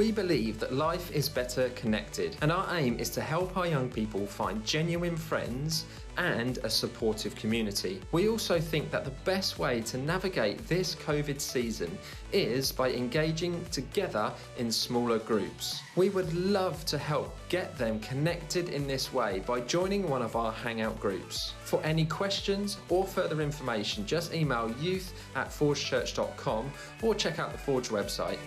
We believe that life is better connected, and our aim is to help our young people find genuine friends and a supportive community. We also think that the best way to navigate this COVID season is by engaging together in smaller groups. We would love to help get them connected in this way by joining one of our Hangout groups. For any questions or further information, just email youth@forgechurch.com or check out the Forge website.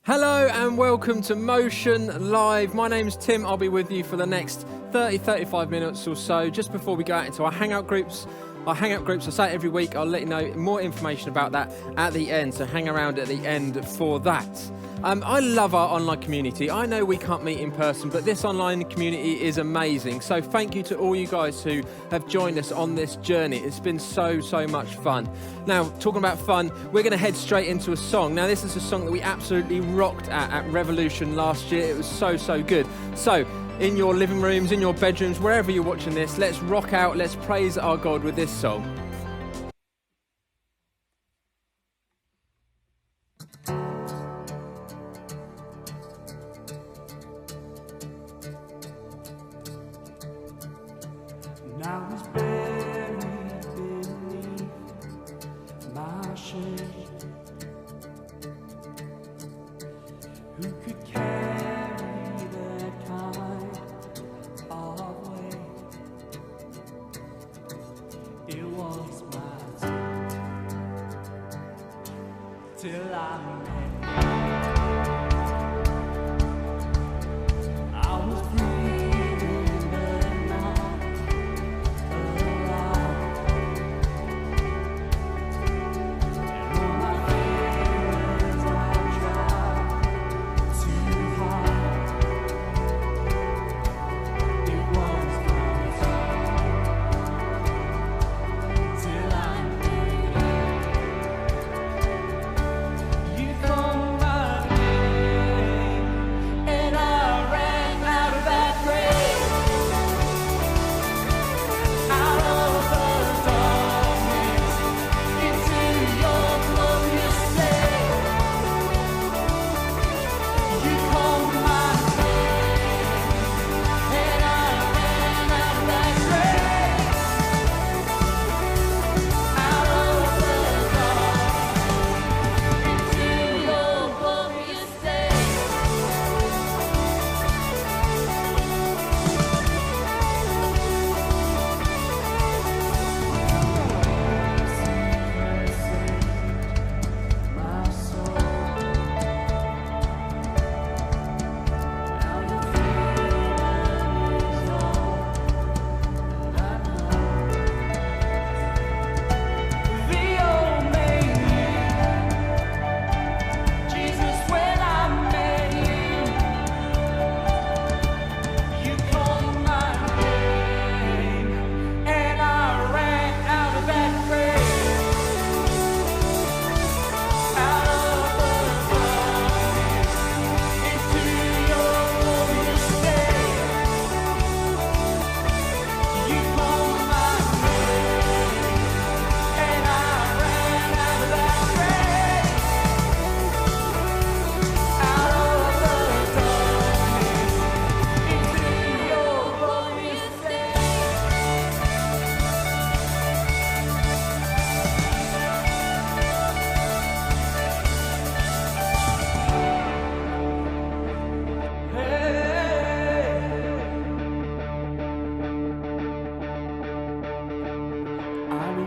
Hello and welcome to Motion Live. My name's Tim. I'll be with you for the next 35 minutes or so. Just before we go out into our Hangout groups, I say it every week. I'll let you know more information about that at the end, so hang around at the end for that. I love our online community. I know we can't meet in person, but this online community is amazing. So thank you to all you guys who have joined us on this journey. It's been so much fun. Now, talking about fun, we're going to head straight into a song. Now, this is a song that we absolutely rocked at Revolution last year. It was so good. So, in your living rooms, in your bedrooms, wherever you're watching this, let's rock out, let's praise our God with this song. Now he's buried beneath my shade. Who could carry that kind of weight? It was my turn till I met. I was breathing but not alive. And all my fears I tried to hide. It was my turn till I met you. You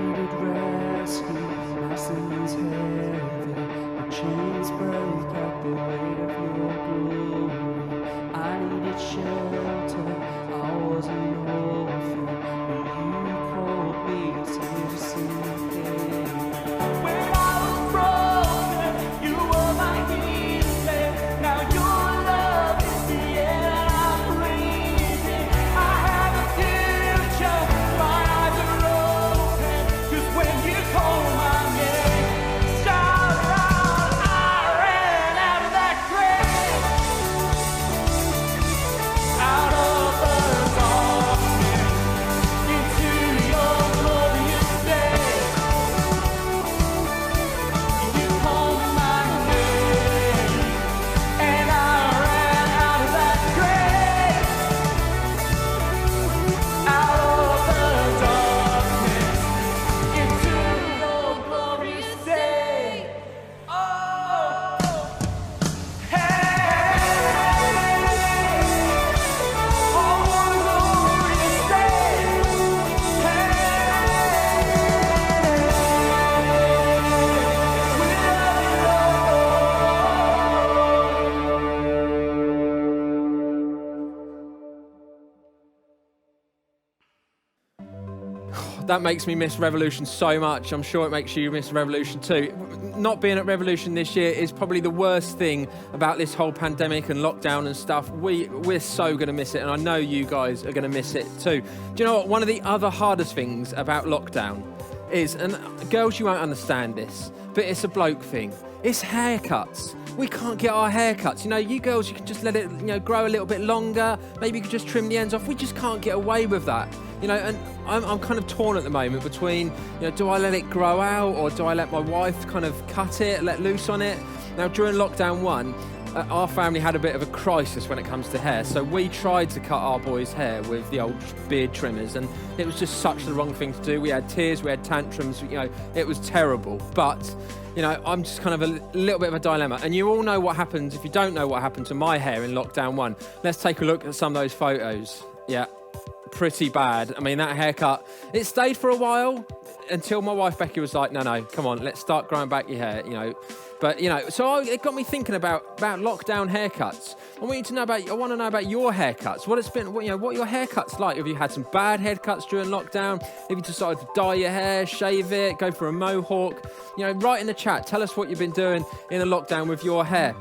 needed rescue. My sins heavy, the chains break at the weight of your glory. I needed shelter, I was an orphan, but you called me to sing. When I was broken, you were my healing. Now your love is the air I'm breathing. I have a future, my eyes are open. 'Cause when you call my name, shout it out, I ran out of that grave, out of the darkness, into your glorious day. You called my name, and I ran out of that grave, out of the darkness, into your glorious day. Oh, hey, oh, glorious day. That makes me miss Revolution so much. I'm sure it makes you miss Revolution too. Not being at Revolution this year is probably the worst thing about this whole pandemic and lockdown and stuff. We're so going to miss it, and I know you guys are going to miss it too. Do you know what? One of the other hardest things about lockdown is, and girls, you won't understand this, but it's a bloke thing. It's haircuts. We can't get our haircuts. You know, you girls, you can just let it, grow a little bit longer. Maybe you could just trim the ends off. We just can't get away with that. And I'm kind of torn at the moment between, do I let it grow out or do I let my wife kind of cut it, let loose on it? Now, during lockdown 1, our family had a bit of a crisis when it comes to hair. So we tried to cut our boys' hair with the old beard trimmers, and it was just such the wrong thing to do. We had tears, we had tantrums, it was terrible. But I'm just kind of a little bit of a dilemma. And you all know what happens if you don't know what happened to my hair in lockdown 1. Let's take a look at some of those photos. Yeah, pretty bad. I mean, that haircut, it stayed for a while until my wife Becky was like, no, come on, let's start growing back your hair, But, so it got me thinking about lockdown haircuts. I want to know about your haircuts. What it's been, what your haircuts like. Have you had some bad haircuts during lockdown? Have you decided to dye your hair, shave it, go for a mohawk? Write in the chat. Tell us what you've been doing in a lockdown with your hair.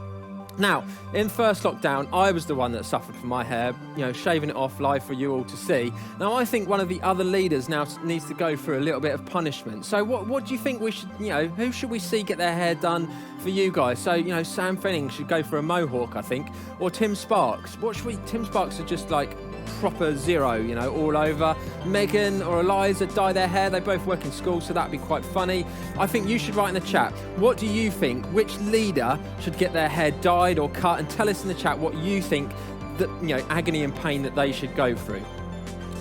Now, in first lockdown, I was the one that suffered from my hair, shaving it off live for you all to see. Now, I think one of the other leaders now needs to go through a little bit of punishment. So what do you think we should, who should we see get their hair done for you guys? So, Sam Fenning should go for a mohawk, I think, or Tim Sparks. Tim Sparks are just like proper zero, all over. Megan or Eliza dye their hair. They both work in school, so that'd be quite funny. I think you should write in the chat, what do you think? Which leader should get their hair dyed or cut? And tell us in the chat what you think that, agony and pain that they should go through.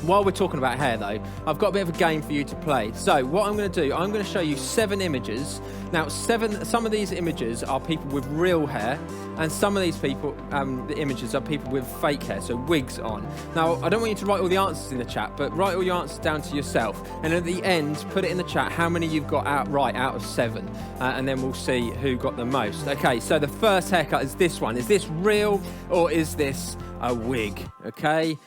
While we're talking about hair though, I've got a bit of a game for you to play. So what I'm going to do, I'm going to show you 7 images. Now, some of these images are people with real hair, and some of these people, the images are people with fake hair, so wigs on. Now, I don't want you to write all the answers in the chat, but write all your answers down to yourself. And at the end, put it in the chat how many you've got right out of 7, and then we'll see who got the most. Okay, so the first haircut is this one. Is this real or is this a wig? Okay.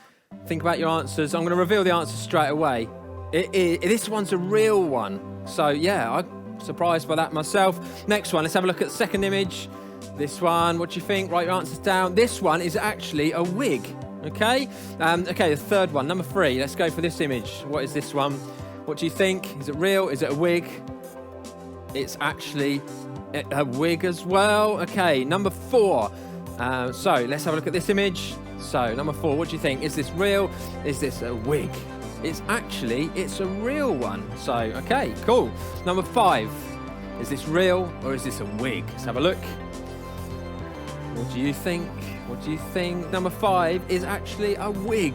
Think about your answers. I'm going to reveal the answers straight away. This one's a real one. So, yeah, I'm surprised by that myself. Next one, let's have a look at the second image. This one, what do you think? Write your answers down. This one is actually a wig, okay? Okay, the third one, number 3. Let's go for this image. What is this one? What do you think? Is it real? Is it a wig? It's actually a wig as well. Okay, number 4. So, let's have a look at this image. So, number 4, what do you think? Is this real? Is this a wig? It's a real one. So, okay, cool. Number 5, is this real or is this a wig? Let's have a look. What do you think? What do you think? Number 5 is actually a wig.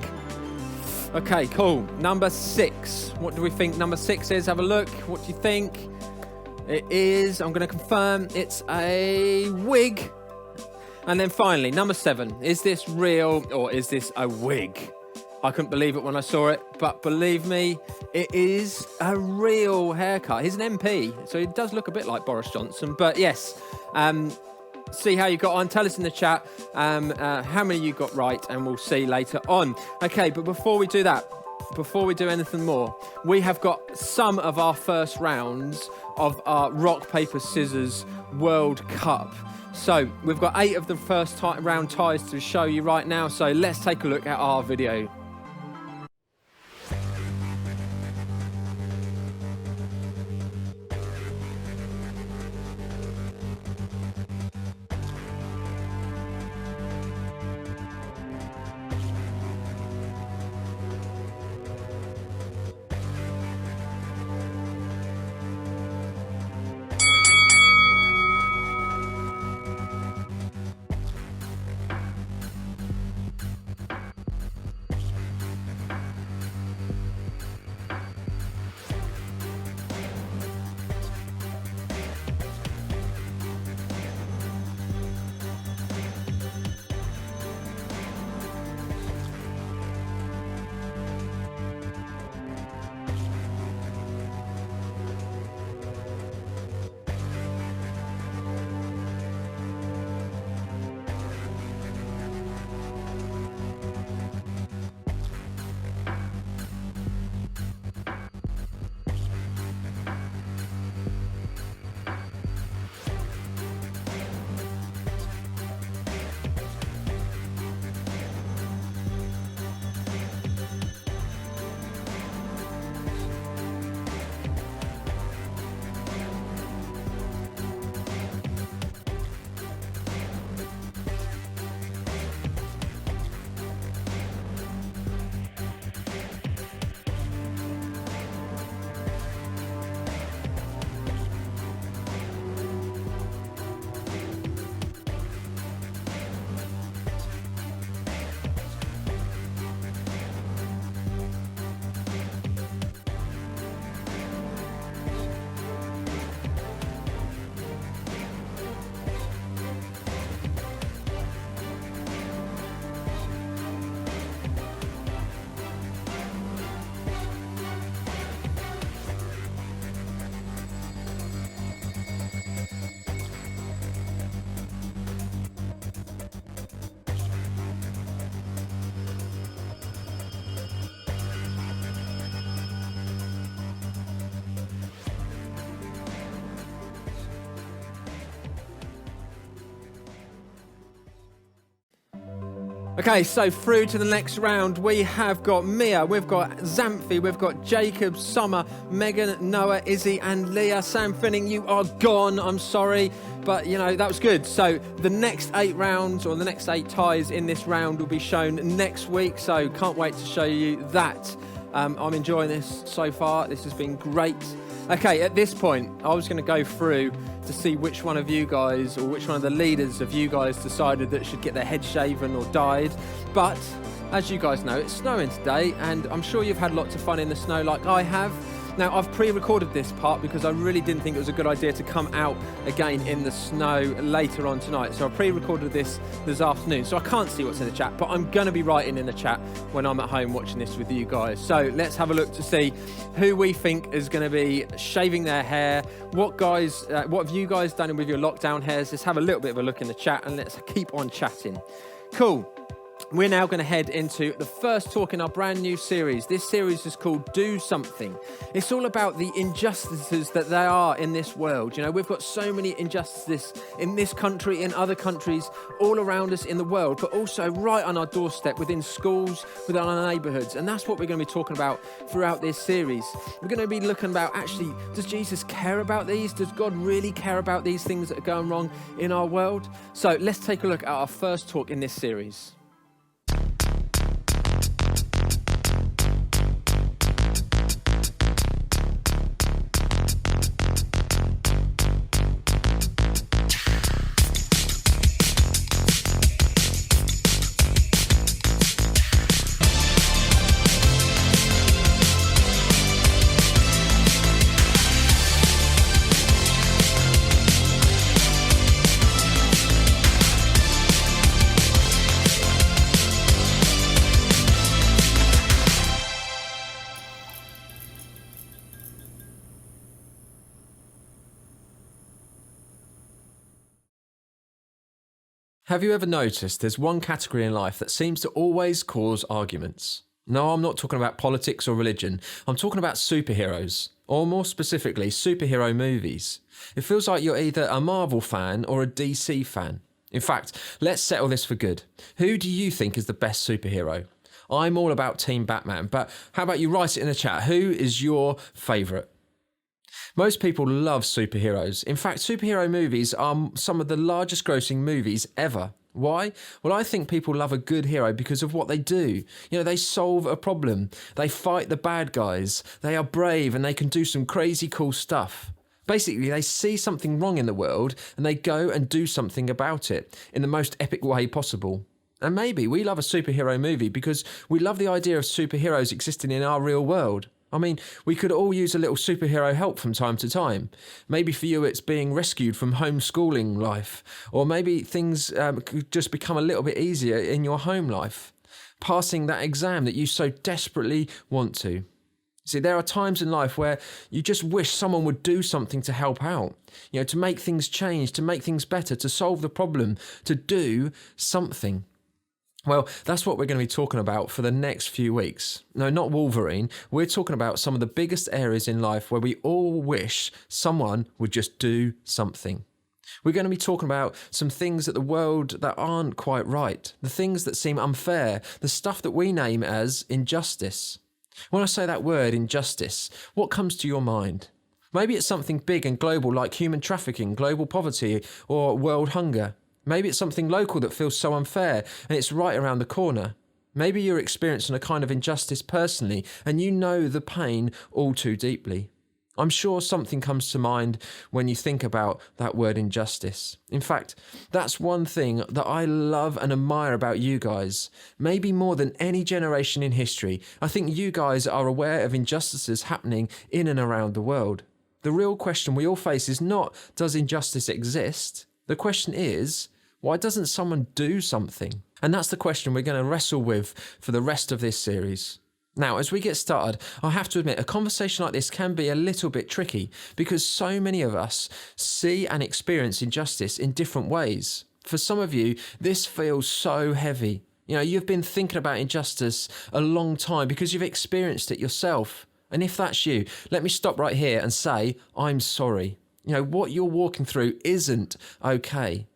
Okay, cool. Number 6, what do we think number 6 is? Have a look. What do you think? It is, I'm going to confirm, it's a wig. And then finally, number 7, is this real or is this a wig? I couldn't believe it when I saw it, but believe me, it is a real haircut. He's an MP, so he does look a bit like Boris Johnson. But yes, see how you got on. Tell us in the chat how many you got right, and we'll see later on. Okay, but before we do that, before we do anything more, we have got some of our first rounds of our Rock, Paper, Scissors World Cup. So we've got 8 of the first round ties to show you right now. So let's take a look at our video. Okay, so through to the next round, we have got Mia, we've got Xanthi, we've got Jacob, Summer, Megan, Noah, Izzy and Leah. Sam Finning, you are gone, I'm sorry, but you know, that was good. So the next 8 rounds, or the next 8 ties in this round will be shown next week, so can't wait to show you that. I'm enjoying this so far, this has been great. Okay, at this point, I was going to go through to see which one of you guys, or which one of the leaders of you guys decided that should get their head shaven or dyed. But, as you guys know, it's snowing today, and I'm sure you've had lots of fun in the snow like I have. Now, I've pre-recorded this part because I really didn't think it was a good idea to come out again in the snow later on tonight. So I pre-recorded this afternoon, so I can't see what's in the chat, but I'm going to be writing in the chat when I'm at home watching this with you guys. So let's have a look to see who we think is going to be shaving their hair. What have you guys done with your lockdown hairs? Let's have a little bit of a look in the chat and let's keep on chatting. Cool. We're now going to head into the first talk in our brand new series. This series is called Do Something. It's all about the injustices that there are in this world. You know, we've got so many injustices in this country, in other countries, all around us in the world, but also right on our doorstep, within schools, within our neighbourhoods. And that's what we're going to be talking about throughout this series. We're going to be looking about, actually, does Jesus care about these? Does God really care about these things that are going wrong in our world? So let's take a look at our first talk in this series. Have you ever noticed there's one category in life that seems to always cause arguments? No, I'm not talking about politics or religion. I'm talking about superheroes, or more specifically, superhero movies. It feels like you're either a Marvel fan or a DC fan. In fact, let's settle this for good. Who do you think is the best superhero? I'm all about Team Batman, but how about you write it in the chat? Who is your favourite? Most people love superheroes. In fact, superhero movies are some of the largest grossing movies ever. Why? Well, I think people love a good hero because of what they do. They solve a problem. They fight the bad guys. They are brave and they can do some crazy cool stuff. Basically, they see something wrong in the world and they go and do something about it in the most epic way possible. And maybe we love a superhero movie because we love the idea of superheroes existing in our real world. I mean, we could all use a little superhero help from time to time. Maybe for you it's being rescued from homeschooling life, or maybe things could just become a little bit easier in your home life. Passing that exam that you so desperately want to. See, there are times in life where you just wish someone would do something to help out, to make things change, to make things better, to solve the problem, to do something. Well, that's what we're going to be talking about for the next few weeks. No, not Wolverine. We're talking about some of the biggest areas in life where we all wish someone would just do something. We're going to be talking about some things that the world that aren't quite right, the things that seem unfair, the stuff that we name as injustice. When I say that word, injustice, what comes to your mind? Maybe it's something big and global like human trafficking, global poverty, or world hunger. Maybe it's something local that feels so unfair and it's right around the corner. Maybe you're experiencing a kind of injustice personally and you know the pain all too deeply. I'm sure something comes to mind when you think about that word injustice. In fact, that's one thing that I love and admire about you guys. Maybe more than any generation in history, I think you guys are aware of injustices happening in and around the world. The real question we all face is not, does injustice exist? The question is, why doesn't someone do something? And that's the question we're going to wrestle with for the rest of this series. Now, as we get started, I have to admit, a conversation like this can be a little bit tricky because so many of us see and experience injustice in different ways. For some of you, this feels so heavy. You've been thinking about injustice a long time because you've experienced it yourself. And if that's you, let me stop right here and say, I'm sorry. What you're walking through isn't okay.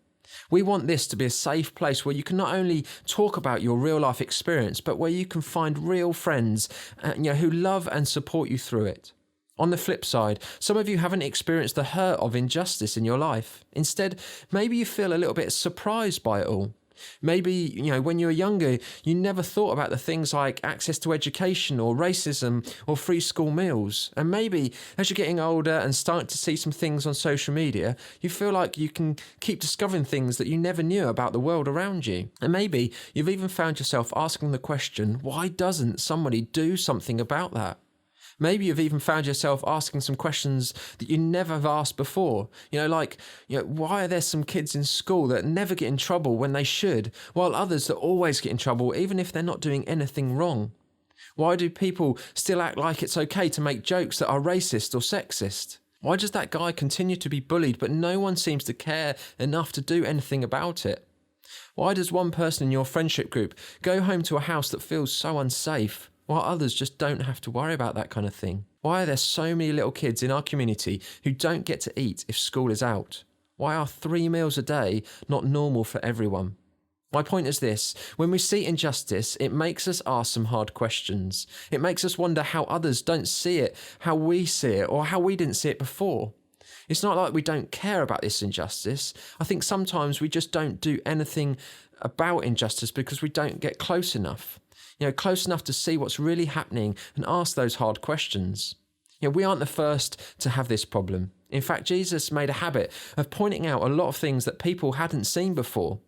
We want this to be a safe place where you can not only talk about your real life experience, but where you can find real friends who love and support you through it. On the flip side, some of you haven't experienced the hurt of injustice in your life. Instead, maybe you feel a little bit surprised by it all. Maybe, when you were younger, you never thought about the things like access to education or racism or free school meals. And maybe as you're getting older and starting to see some things on social media, you feel like you can keep discovering things that you never knew about the world around you. And maybe you've even found yourself asking the question, why doesn't somebody do something about that? Maybe you've even found yourself asking some questions that you never have asked before. Why are there some kids in school that never get in trouble when they should, while others that always get in trouble even if they're not doing anything wrong? Why do people still act like it's okay to make jokes that are racist or sexist? Why does that guy continue to be bullied but no one seems to care enough to do anything about it? Why does one person in your friendship group go home to a house that feels so unsafe, while others just don't have to worry about that kind of thing? Why are there so many little kids in our community who don't get to eat if school is out? Why are 3 meals a day not normal for everyone? My point is this: when we see injustice, it makes us ask some hard questions. It makes us wonder how others don't see it, how we see it, or how we didn't see it before. It's not like we don't care about this injustice. I think sometimes we just don't do anything about injustice because we don't get close enough. Close enough to see what's really happening and ask those hard questions. We aren't the first to have this problem. In fact, Jesus made a habit of pointing out a lot of things that people hadn't seen before.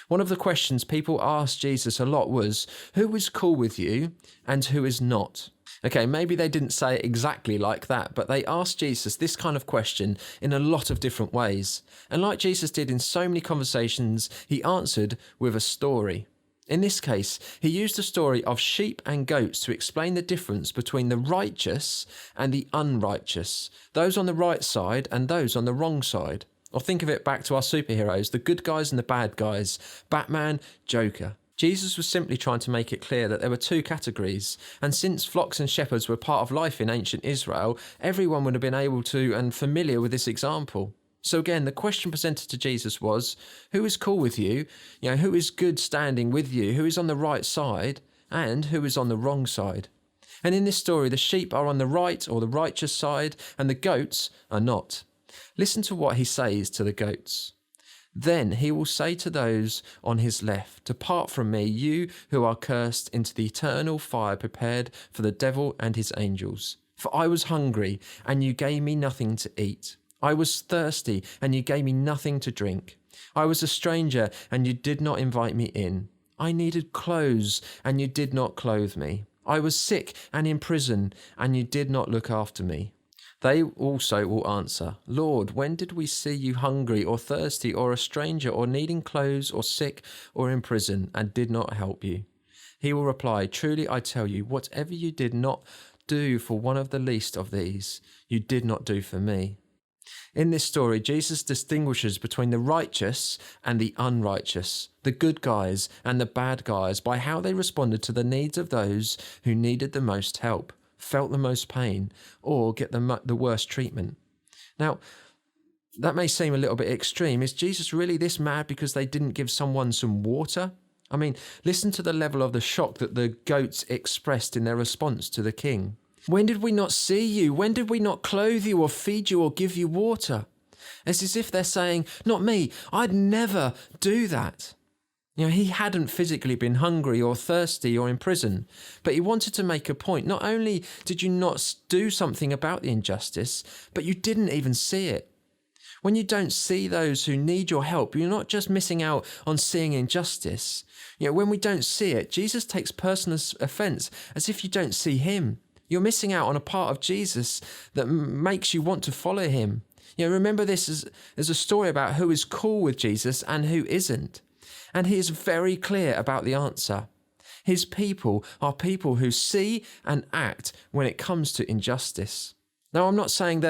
One of the questions people asked Jesus a lot was, who is cool with you and who is not? Okay, maybe they didn't say it exactly like that, but they asked Jesus this kind of question in a lot of different ways. And like Jesus did in so many conversations, he answered with a story. In this case, he used the story of sheep and goats to explain the difference between the righteous and the unrighteous, those on the right side and those on the wrong side. Or think of it back to our superheroes, the good guys and the bad guys, Batman, Joker. Jesus was simply trying to make it clear that there were two categories, and since flocks and shepherds were part of life in ancient Israel, everyone would have been able to and familiar with this example. So again, the question presented to Jesus was, who is cool with you? Who is good standing with you? Who is on the right side? And who is on the wrong side? And in this story, the sheep are on the right or the righteous side, and the goats are not. Listen to what he says to the goats. Then he will say to those on his left, depart from me, you who are cursed, into the eternal fire prepared for the devil and his angels. For I was hungry, and you gave me nothing to eat. I was thirsty, and you gave me nothing to drink. I was a stranger, and you did not invite me in. I needed clothes, and you did not clothe me. I was sick and in prison, and you did not look after me. They also will answer, Lord, when did we see you hungry or thirsty or a stranger or needing clothes or sick or in prison and did not help you? He will reply, truly I tell you, whatever you did not do for one of the least of these, you did not do for me. In this story, Jesus distinguishes between the righteous and the unrighteous, the good guys and the bad guys, by how they responded to the needs of those who needed the most help, felt the most pain, or get the worst treatment. Now, that may seem a little bit extreme. Is Jesus really this mad because they didn't give someone some water? I mean, listen to the level of the shock that the goats expressed in their response to the king. When did we not see you? When did we not clothe you or feed you or give you water? It's as if they're saying, not me, I'd never do that. He hadn't physically been hungry or thirsty or in prison, but he wanted to make a point. Not only did you not do something about the injustice, but you didn't even see it. When you don't see those who need your help, you're not just missing out on seeing injustice. When we don't see it, Jesus takes personal offense as if you don't see him. You're missing out on a part of Jesus that makes you want to follow him. Remember this as a story about who is cool with Jesus and who isn't. And he is very clear about the answer. His people are people who see and act when it comes to injustice. Now, I'm not saying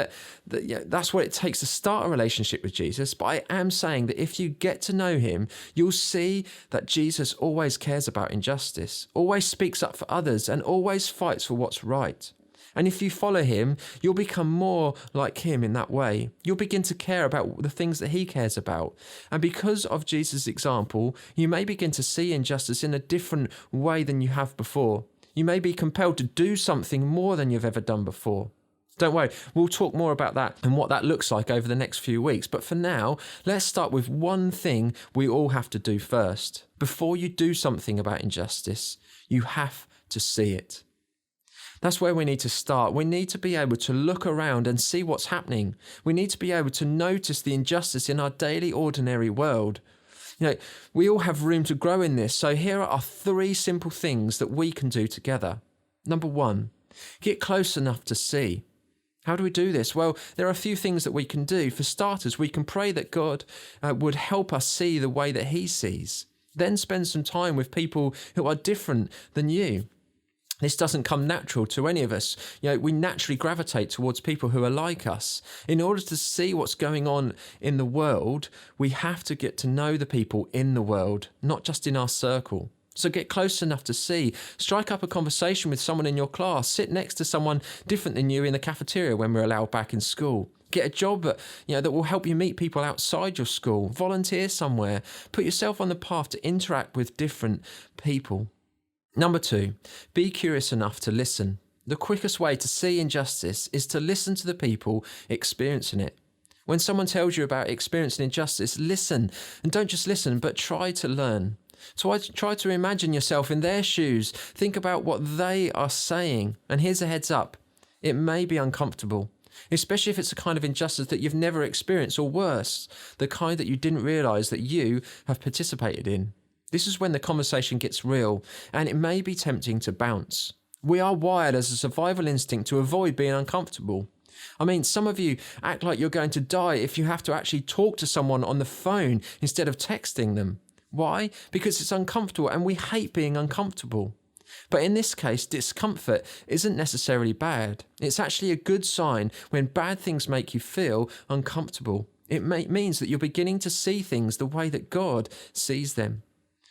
that's what it takes to start a relationship with Jesus, but I am saying that if you get to know him, you'll see that Jesus always cares about injustice, always speaks up for others, and always fights for what's right. And if you follow him, you'll become more like him in that way. You'll begin to care about the things that he cares about. And because of Jesus' example, you may begin to see injustice in a different way than you have before. You may be compelled to do something more than you've ever done before. Don't worry, we'll talk more about that and what that looks like over the next few weeks. But for now, let's start with one thing we all have to do first. Before you do something about injustice, you have to see it. That's where we need to start. We need to be able to look around and see what's happening. We need to be able to notice the injustice in our daily, ordinary world. We all have room to grow in this. So here are 3 simple things that we can do together. Number 1, get close enough to see. How do we do this? Well, there are a few things that we can do. For starters, we can pray that God would help us see the way that he sees. Then spend some time with people who are different than you. This doesn't come natural to any of us. We naturally gravitate towards people who are like us. In order to see what's going on in the world, we have to get to know the people in the world, not just in our circle. So get close enough to see. Strike up a conversation with someone in your class. Sit next to someone different than you in the cafeteria when we're allowed back in school. Get a job that will help you meet people outside your school. Volunteer somewhere. Put yourself on the path to interact with different people. Number 2, be curious enough to listen. The quickest way to see injustice is to listen to the people experiencing it. When someone tells you about experiencing injustice, listen. And don't just listen, but try to learn. So try to imagine yourself in their shoes. Think about what they are saying. And here's a heads up. It may be uncomfortable, especially if it's a kind of injustice that you've never experienced, or worse, the kind that you didn't realise that you have participated in. This is when the conversation gets real, and it may be tempting to bounce. We are wired as a survival instinct to avoid being uncomfortable. I mean, some of you act like you're going to die if you have to actually talk to someone on the phone instead of texting them. Why? Because it's uncomfortable, and we hate being uncomfortable. But in this case, discomfort isn't necessarily bad. It's actually a good sign when bad things make you feel uncomfortable. It means that you're beginning to see things the way that God sees them.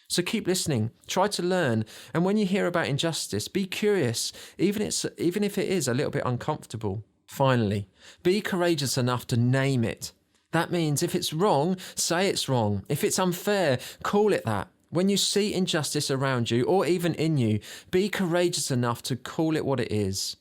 So keep listening, try to learn, and when you hear about injustice, be curious, even if it is a little bit uncomfortable. Finally, be courageous enough to name it. That means if it's wrong, say it's wrong. If it's unfair, call it that. When you see injustice around you or even in you, be courageous enough to call it what it is.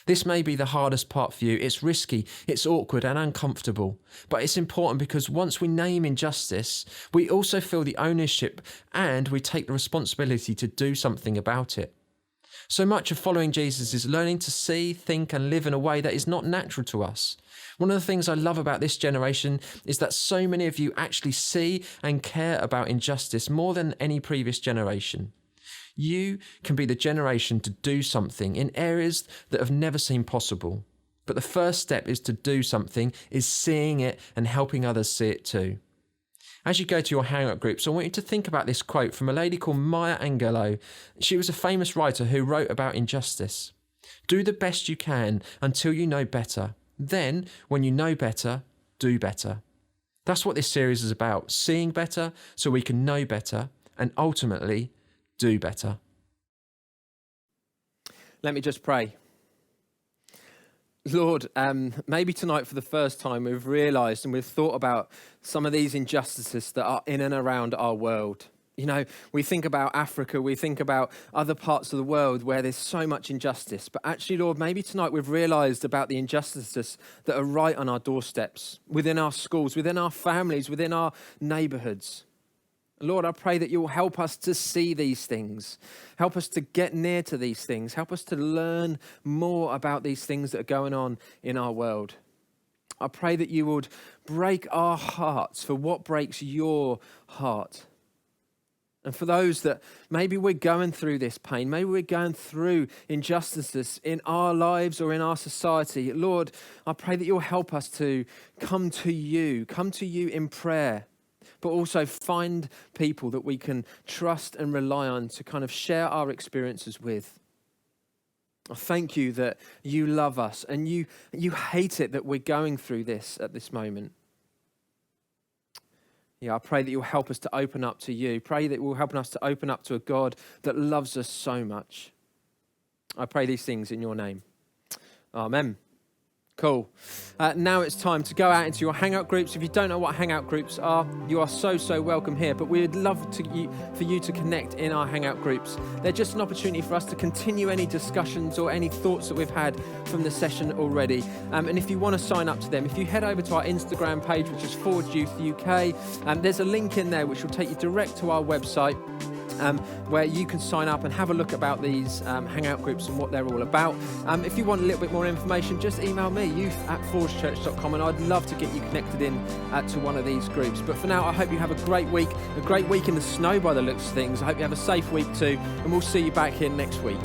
This may be the hardest part for you. It's risky, it's awkward and uncomfortable. But it's important because once we name injustice, we also feel the ownership and we take the responsibility to do something about it. So much of following Jesus is learning to see, think and live in a way that is not natural to us. One of the things I love about this generation is that so many of you actually see and care about injustice more than any previous generation. You can be the generation to do something in areas that have never seemed possible. But the first step is to do something, is seeing it and helping others see it too. As you go to your hangout groups, I want you to think about this quote from a lady called Maya Angelou. She was a famous writer who wrote about injustice. Do the best you can until you know better. Then, when you know better, do better. That's what this series is about, seeing better so we can know better and ultimately do better. Let me just pray. Lord, maybe tonight for the first time we've realised and we've thought about some of these injustices that are in and around our world. You know, we think about Africa, we think about other parts of the world where there's so much injustice. But actually, Lord, maybe tonight we've realised about the injustices that are right on our doorsteps, within our schools, within our families, within our neighbourhoods. Lord, I pray that you'll help us to see these things. Help us to get near to these things. Help us to learn more about these things that are going on in our world. I pray that you would break our hearts for what breaks your heart. And for those that maybe we're going through this pain, maybe we're going through injustices in our lives or in our society, Lord, I pray that you'll help us to come to you in prayer, but also find people that we can trust and rely on to kind of share our experiences with. I thank you that you love us and you hate it that we're going through this at this moment. Yeah, I pray that you'll help us to open up to you. Pray that you'll help us to open up to a God that loves us so much. I pray these things in your name. Amen. Cool. Now it's time to go out into your hangout groups. If you don't know what hangout groups are, you are so welcome here. But we'd love for you to connect in our hangout groups. They're just an opportunity for us to continue any discussions or any thoughts that we've had from the session already. And if you want to sign up to them, if you head over to our Instagram page, which is Forward Youth UK, there's a link in there which will take you direct to our website. Where you can sign up and have a look about these hangout groups and what they're all about. If you want a little bit more information, just email me, youth@forgechurch.com, and I'd love to get you connected in to one of these groups. But for now, I hope you have a great week in the snow by the looks of things. I hope you have a safe week too, and we'll see you back here next week.